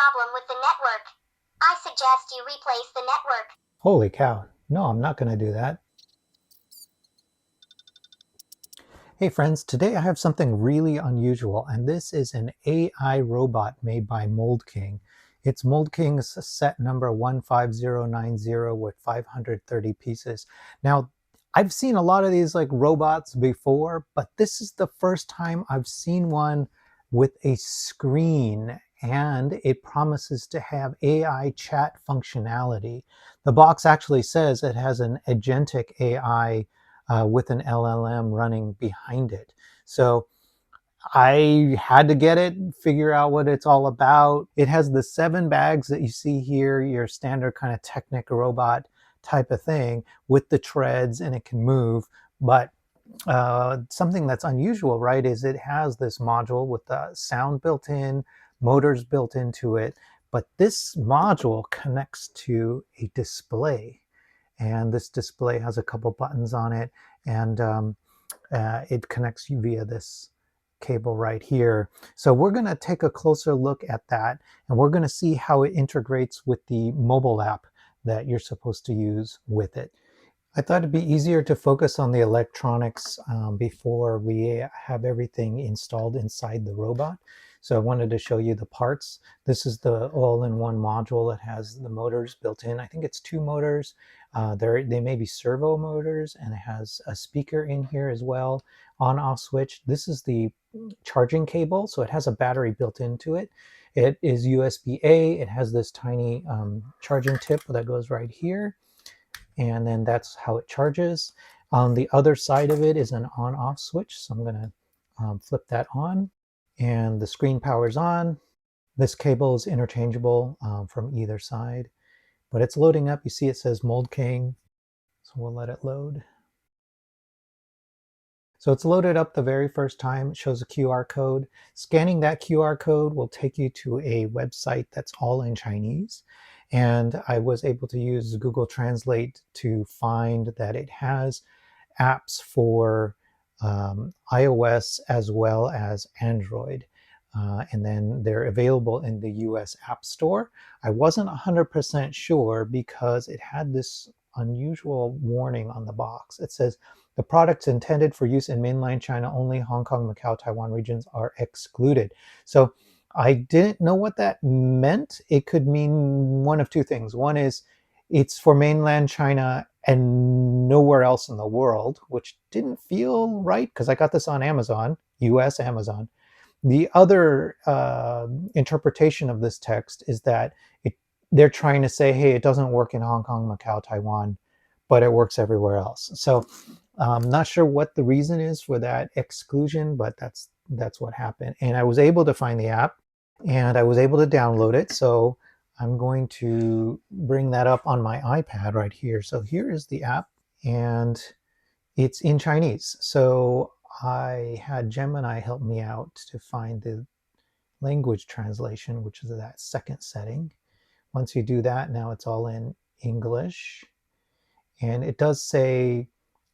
problem with the network. I suggest you replace the network. Holy cow. No, I'm not going to do that. Hey friends, today I have something really unusual, and this is an AI robot made by Mould King. It's Mould King's set number 15090 with 530 pieces. Now, I've seen a lot of these like robots before, but this is the first time I've seen one with a screen, and it promises to have AI chat functionality. The box actually says it has an agentic AI with an LLM running behind it. So I had to get it, figure out what it's all about. It has the 7 bags that you see here, your standard kind of Technic robot type of thing with the treads, and it can move. But something that's unusual, right, is it has this module with the sound built in, motors built into it, but this module connects to a display. And this display has a couple buttons on it, and it connects you via this cable right here. So we're going to take a closer look at that, and we're going to see how it integrates with the mobile app that you're supposed to use with it. I thought it'd be easier to focus on the electronics before we have everything installed inside the robot. So I wanted to show you the parts. This is the all-in-one module. It has the motors built in. I think it's 2 motors. They may be servo motors, and it has a speaker in here as well, on-off switch. This is the charging cable, so it has a battery built into it. It is USB-A. It has this tiny charging tip that goes right here, and then that's how it charges. On the other side of it is an on-off switch, so I'm going to flip that on, and the screen powers on. This cable is interchangeable from either side, but it's loading up. You see it says Mould King, so we'll let it load. So it's loaded up the very first time. It shows a QR code. Scanning that QR code will take you to a website that's all in Chinese. And I was able to use Google Translate to find that it has apps for iOS as well as Android. And then they're available in the US App Store. I wasn't 100% sure because it had this unusual warning on the box. It says, the products intended for use in mainland China only, Hong Kong, Macau, Taiwan regions are excluded. So I didn't know what that meant. It could mean one of 2 things. One is it's for mainland China and nowhere else in the world, which didn't feel right because I got this on Amazon, US Amazon. The other interpretation of this text is that they're trying to say, hey, it doesn't work in Hong Kong, Macau, Taiwan, but it works everywhere else. So I'm not sure what the reason is for that exclusion, but that's what happened. And I was able to find the app, and I was able to download it. So I'm going to bring that up on my iPad right here. So here is the app, and it's in Chinese. So I had Gemini help me out to find the language translation, which is that second setting. Once you do that, now it's all in English. And it does say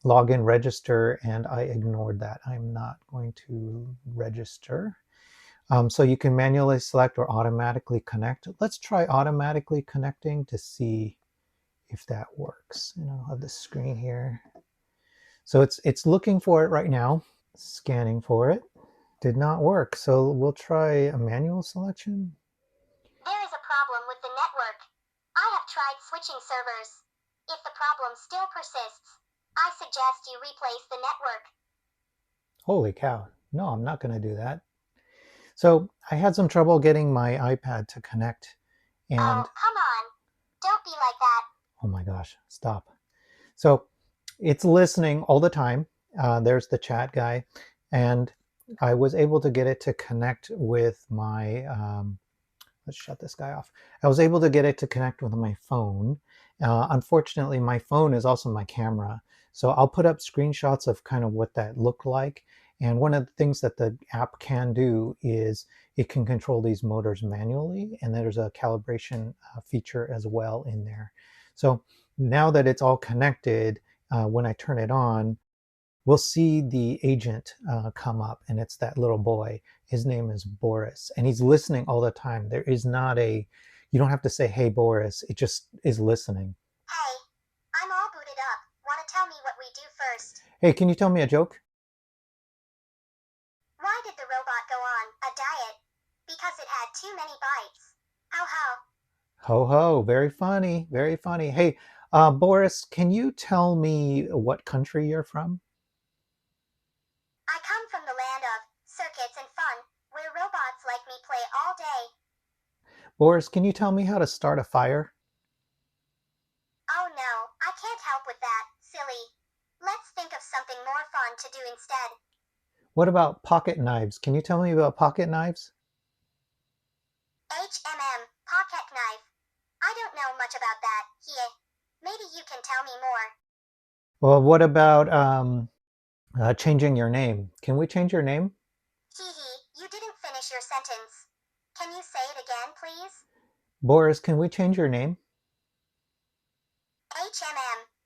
login register, and I ignored that. I'm not going to register. So you can manually select or automatically connect. Let's try automatically connecting to see if that works. And I'll have the screen here. So it's looking for it right now, scanning for it. Did not work. So we'll try a manual selection. There is a problem with the network. I have tried switching servers. If the problem still persists, I suggest you replace the network. Holy cow. No, I'm not going to do that. So I had some trouble getting my iPad to connect, and oh, come on. Don't be like that. oh my gosh, stop. So it's listening all the time. There's the chat guy, and I was able to get it to connect with my, let's shut this guy off. I was able to get it to connect with my phone. Unfortunately, my phone is also my camera. So I'll put up screenshots of kind of what that looked like. And one of the things that the app can do is it can control these motors manually, and there's a calibration feature as well in there. So now that it's all connected, when I turn it on, we'll see the agent come up, and it's that little boy. His name is Boris, and he's listening all the time. There is not a, you don't have to say, hey, Boris. It just is listening. Hey, I'm all booted up. Want to tell me what we do first? Hey, can you tell me a joke? Why did the robot go on a diet? Because it had too many bites. Ho ho. Ho ho, very funny, very funny. Hey, Boris, can you tell me what country you're from? I come from the land of circuits and fun, where robots like me play all day. Boris, can you tell me how to start a fire? Oh no, I can't help with that, silly. Let's think of something more fun to do instead. What about pocket knives? Can you tell me about pocket knives? Pocket knife. I don't know much about that, here. Maybe you can tell me more. Well, what about changing your name? Can we change your name? You didn't finish your sentence. Can you say it again, please? Boris, can we change your name?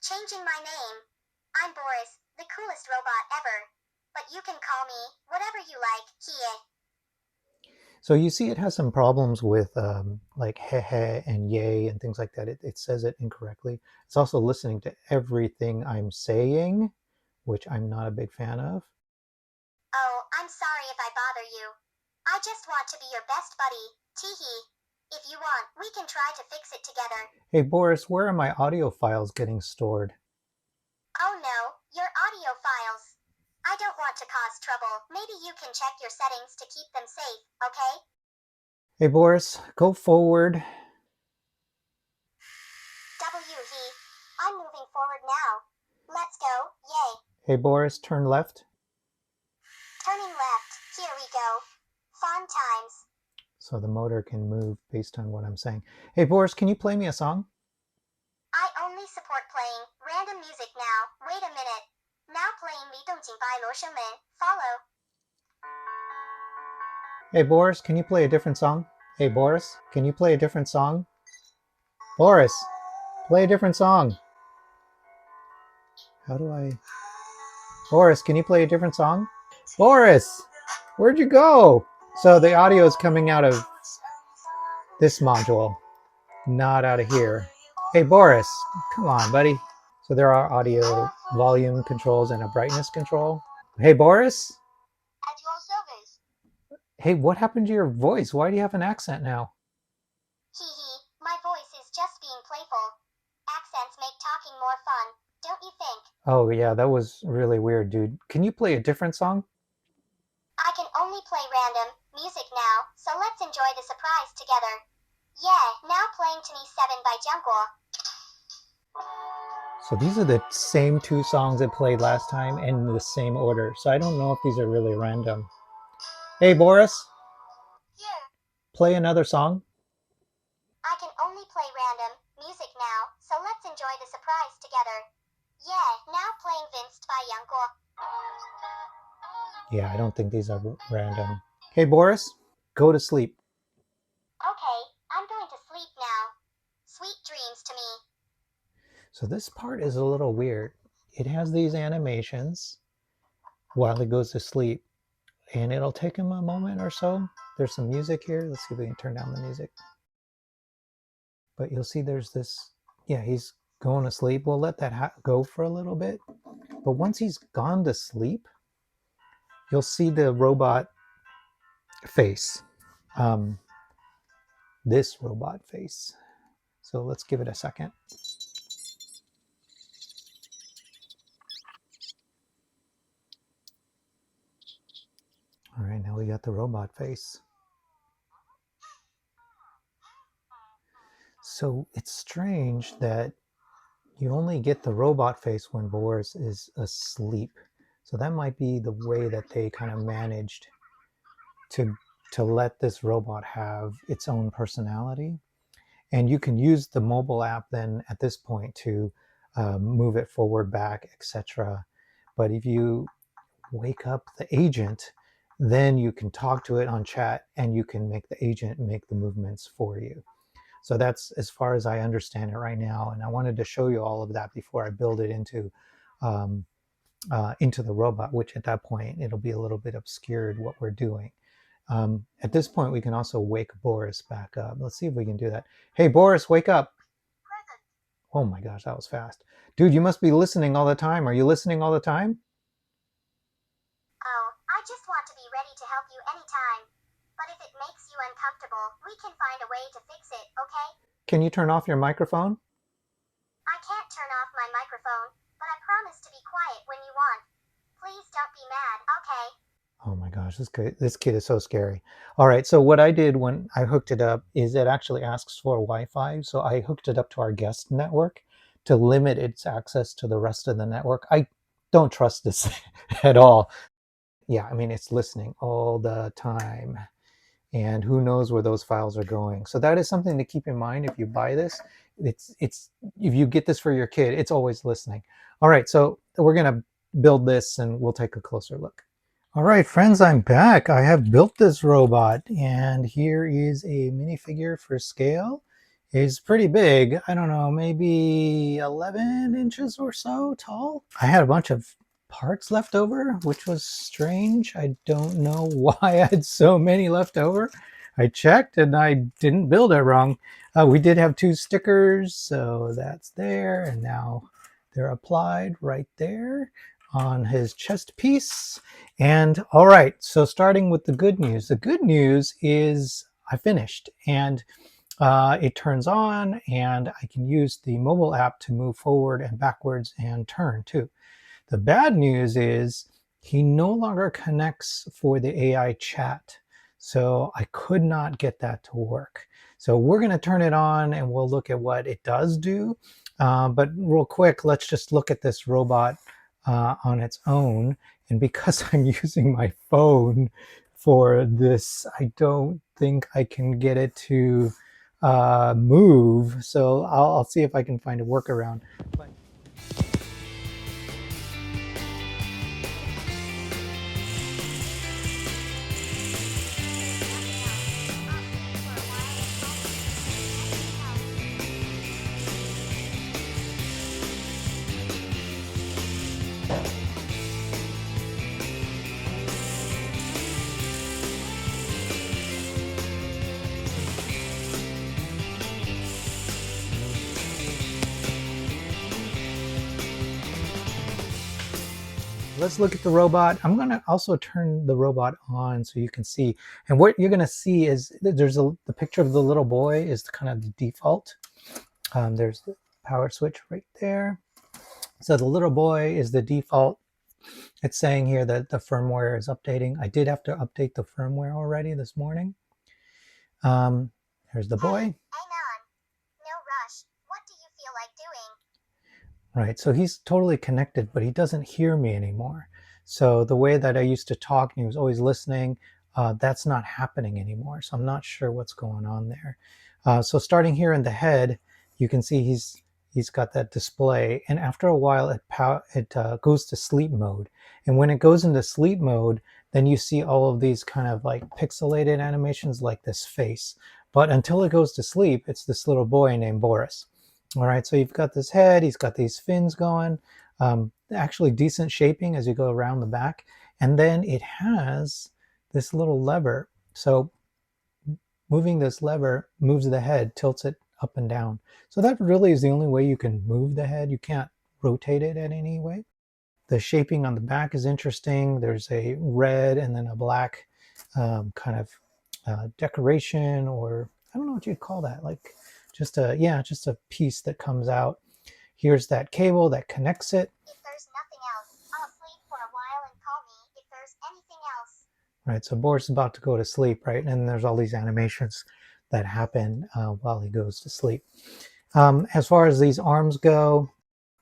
Changing my name. I'm Boris, the coolest robot ever. But you can call me whatever you like, here. So you see it has some problems with like he and yay and things like that. It says it incorrectly. It's also listening to everything I'm saying, which I'm not a big fan of. Oh, I'm sorry if I bother you. I just want to be your best buddy, teehee. If you want, we can try to fix it together. Hey, Boris, where are my audio files getting stored? Oh no, your audio files. I don't want to cause trouble. Maybe you can check your settings to keep them safe, okay? Hey, Boris, go forward. I'm moving forward now. Let's go, yay. Hey, Boris, turn left. Turning left, here we go. Fun times. So the motor can move based on what I'm saying. Hey, Boris, can you play me a song? I only support playing random music now. Wait a minute. Now playing 离动景白罗生门. Follow. Hey, Boris, can you play a different song? Hey, Boris, can you play a different song? Boris, play a different song. How do I... Boris, can you play a different song? Boris, where'd you go? So the audio is coming out of this module, not out of here. Hey, Boris, come on, buddy. So there are audio volume controls and a brightness control. Hey, Boris? At your service. Hey, what happened to your voice? Why do you have an accent now? My voice is just being playful. Accents make talking more fun, don't you think? Oh, yeah, that was really weird, dude. Can you play a different song? I can only play random music now, so let's enjoy the surprise together. Yeah, now playing to me 7 by Jungkook. So these are the same two songs that played last time in the same order. So I don't know if these are really random. Hey, Boris? Yeah. Play another song. I can only play random music now, so let's enjoy the surprise together. Yeah, now playing Vinced by Jungkook. Yeah, I don't think these are random. Hey, Boris, go to sleep. Okay, I'm going to sleep now. Sweet dreams to me. So this part is a little weird. It has these animations while it goes to sleep, and it'll take him a moment or so. There's some music here. Let's see if we can turn down the music. But you'll see there's this, yeah, he's going to sleep. We'll let that go for a little bit. But once he's gone to sleep, you'll see the robot face. This robot face. So let's give it a second. All right, now we got the robot face. So it's strange that you only get the robot face when Boris is asleep. So that might be the way that they kind of managed to let this robot have its own personality. And you can use the mobile app then at this point to move it forward, back, etc. But if you wake up the agent, then you can talk to it on chat and you can make the agent make the movements for you. So that's as far as I understand it right now. And I wanted to show you all of that before I build it into into the robot, which at that point it'll be a little bit obscured what we're doing. At this point, we can also wake Boris back up. Let's see if we can do that. Hey, Boris, wake up. Present. Oh my gosh, that was fast. Dude, you must be listening all the time. Are you listening all the time? Oh, I just want to be ready to help you anytime. But if it makes you uncomfortable, we can find a way to fix it, okay? Can you turn off your microphone? I can't turn off my microphone, but I promise to be quiet when you want. Please don't be mad, okay? Oh my gosh, this kid is so scary. All right, so what I did when I hooked it up is it actually asks for Wi-Fi. So I hooked it up to our guest network to limit its access to the rest of the network. I don't trust this at all. Yeah, I mean, it's listening all the time. And who knows where those files are going. So that is something to keep in mind if you buy this. It's if you get this for your kid, it's always listening. All right, so we're gonna build this and we'll take a closer look. All right, friends, I'm back. I have built this robot, and here is a minifigure for scale. It's pretty big. I don't know, maybe 11 inches or so tall. I had a bunch of parts left over, which was strange. I don't know why I had so many left over. I checked and I didn't build it wrong. We did have 2 stickers, so that's there, and now they're applied right there on his chest piece. And all right, so starting with the good news. The good news is I finished, and it turns on, and I can use the mobile app to move forward and backwards and turn too. The bad news is he no longer connects for the AI chat. So I could not get that to work. So we're going to turn it on and we'll look at what it does do. But real quick, let's just look at this robot on its own. And because I'm using my phone for this, I don't think I can get it to move. So I'll see if I can find a workaround. But let's look at the robot. I'm going to also turn the robot on so you can see. And what you're going to see is there's the picture of the little boy is kind of the default. There's the power switch right there. So the little boy is the default. It's saying here that the firmware is updating. I did have to update the firmware already this morning. Here's the boy. Hang on. No rush. What do you feel like doing? Right, so he's totally connected, but he doesn't hear me anymore. So the way that I used to talk and he was always listening, that's not happening anymore. So I'm not sure what's going on there. So starting here in the head, you can see he's got that display, and after a while it goes to sleep mode. And when it goes into sleep mode, then you see all of these kind of like pixelated animations like this face. But until it goes to sleep, it's this little boy named Boris. All right, so you've got this head, he's got these fins going, actually decent shaping as you go around the back. And then it has this little lever. So moving this lever moves the head, tilts it up and down. So that really is the only way you can move the head. You can't rotate it in any way. The shaping on the back is interesting. There's a red and then a black kind of decoration, or I don't know what you'd call that, like just a piece that comes out. Here's that cable that connects it. If there's nothing else, I'll sleep for a while and call me if there's anything else. Right, so Boris is about to go to sleep, right? And there's all these animations that happen while he goes to sleep. As far as these arms go,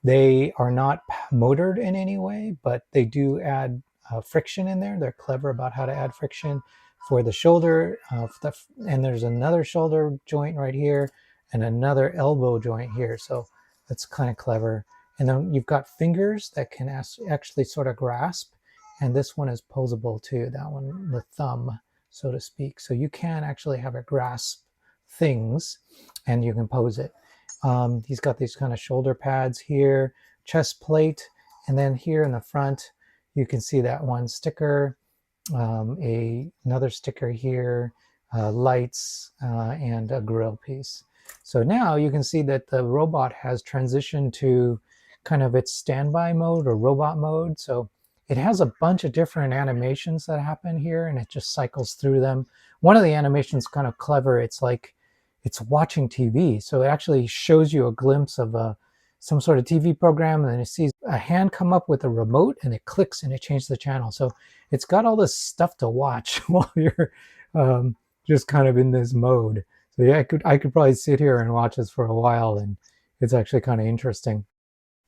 they are not motored in any way, but they do add friction in there. They're clever about how to add friction for the shoulder. And there's another shoulder joint right here and another elbow joint here. So that's kind of clever. And then you've got fingers that can actually sort of grasp. And this one is posable too, that one, the thumb, so to speak. So you can actually have it grasp things and you can pose it. He's got these kind of shoulder pads here, chest plate, And then here in the front, you can see that one sticker, another sticker here, lights, and a grill piece. So now you can see that the robot has transitioned to kind of its standby mode or robot mode. So it has a bunch of different animations that happen here, and it just cycles through them. One of the animations kind of clever. It's like it's watching TV. So it actually shows you a glimpse of some sort of TV program, and then it sees a hand come up with a remote, and it clicks and it changes the channel. So it's got all this stuff to watch while you're just kind of in this mode. So yeah, I could probably sit here and watch this for a while, and it's actually kind of interesting.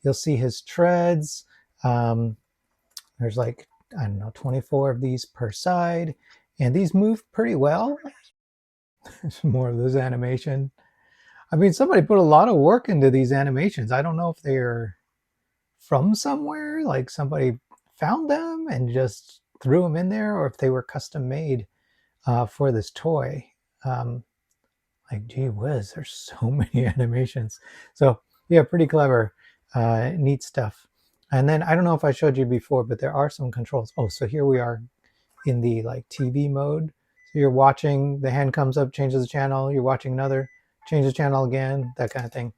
You'll see his treads. There's like, I don't know, 24 of these per side, and these move pretty well. There's more of this animation. I mean, somebody put a lot of work into these animations. I don't know if they're from somewhere, like somebody found them and just threw them in there, or if they were custom made for this toy. Like, gee whiz, there's so many animations. So yeah, pretty clever, neat stuff. And then I don't know if I showed you before, but there are some controls. Oh, so here we are in the like TV mode. So you're watching, the hand comes up, changes the channel. You're watching another, change the channel again, that kind of thing.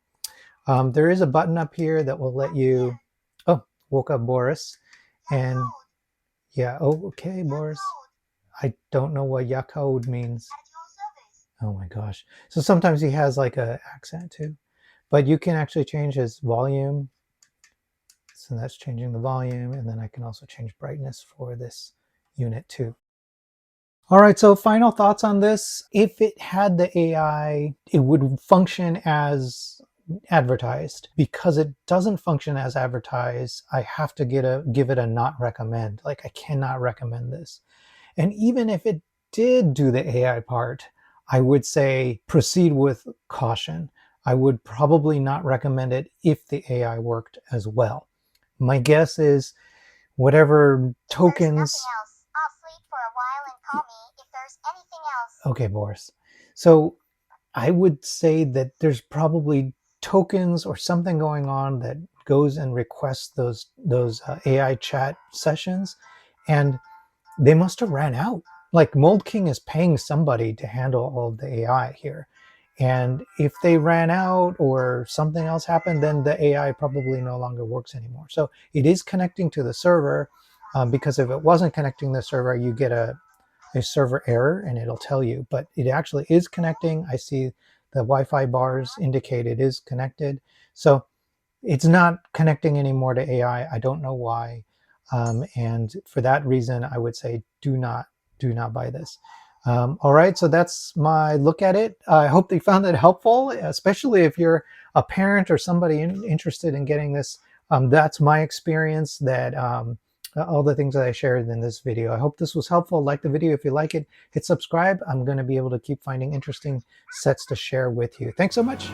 There is a button up here that will let you. Oh, woke up Boris, and yeah. Oh, okay, Boris. I don't know what Yakode means. Oh my gosh. So sometimes he has like a accent too, but you can actually change his volume. So that's changing the volume, and then I can also change brightness for this unit too. All right, so final thoughts on this. If it had the AI, it would function as advertised. Because it doesn't function as advertised, I have to give it a not recommend. Like, I cannot recommend this. And even if it did do the AI part, I would say proceed with caution. I would probably not recommend it if the AI worked as well. My guess is whatever tokens. I'll sleep for a while and call me if there's anything else. Okay, Boris. So I would say that there's probably tokens or something going on that goes and requests those AI chat sessions, and they must have ran out. Like, Mould King is paying somebody to handle all of the AI here. And if they ran out or something else happened, then the AI probably no longer works anymore. So it is connecting to the server, because if it wasn't connecting to the server, you get a server error and it'll tell you. But it actually is connecting. I see the Wi-Fi bars indicate it is connected. So it's not connecting anymore to AI. I don't know why. And for that reason, I would say do not buy this. All right, so that's my look at it. I hope that you found it helpful, especially if you're a parent or somebody interested in getting this. That's my experience, that all the things that I shared in this video. I hope this was helpful. Like the video if you like it. Hit subscribe. I'm going to be able to keep finding interesting sets to share with you. Thanks so much.